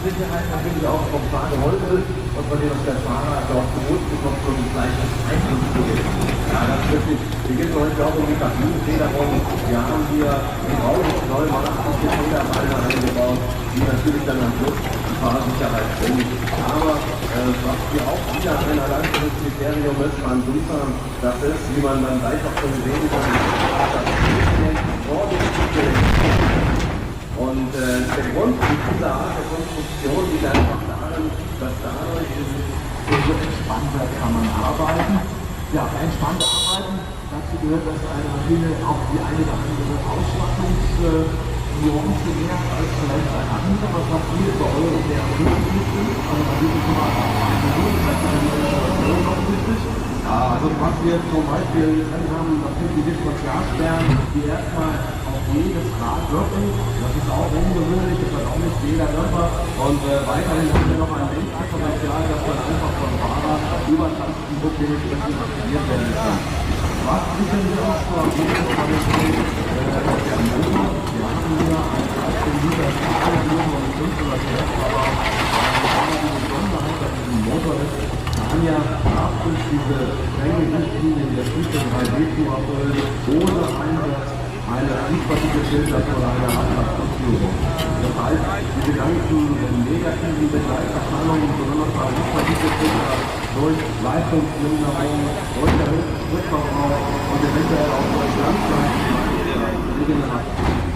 Sicherheit natürlich auch vom Fahrer geholfen ist und von dem, was der Fahrer dort gewohnt bekommt, so ein gleiches Einfluss zu geben. Ja, das ist wirklich, hier geht es heute auch um die Kabinenfederung. Wir haben hier hydraulische 89 Federbeine eingebaut, die natürlich dann am Schluss die Fahrsicherheit bringen. Aber was hier auch wieder ein Alleinstellungskriterium ist beim Prüfern, das ist, wie man dann gleich auch schon sehen kann, und der Grund für diese Art der Konstruktion liegt einfach darin, dass dadurch so entspannter kann man arbeiten. Ja, entspannter arbeiten, dazu gehört, dass eine Maschine auch die eine oder andere Ausstattungsnuance mehr hat als vielleicht eine andere, was auch hier bei euch sehr unterschiedlich ist. Also man sieht es immer ja, also was wir zum Beispiel gesehen haben, das sind die Differentialsperren, die erstmal auf jedes Rad wirken. Das ist auch ungewöhnlich, das hat auch nicht jeder Dörfer. Und weiterhin haben wir noch ein Lenkdifferential, das dann einfach vom Fahrer über Tastenbuch dementsprechend aktiviert werden kann. Was sichern wir uns vor jedem Fall der Motor? Wir haben hier einen 13 Liter Stahlmotor mit 500 PS, aber die Besonderheit an diesem Motor ist, Anja darf uns diese strenge Richtlinie der Stufe 3D-Tour ohne Einsatz eine Fußpartikelfilter oder eine Abgaskonstruktion. Das heißt, diese ganzen negativen Begleiterscheinungen, besonders bei Fußpartikelfilter, durch Leistungsminderung, durch Rückverbrauch und eventuell auch durch Langzeit regenerieren.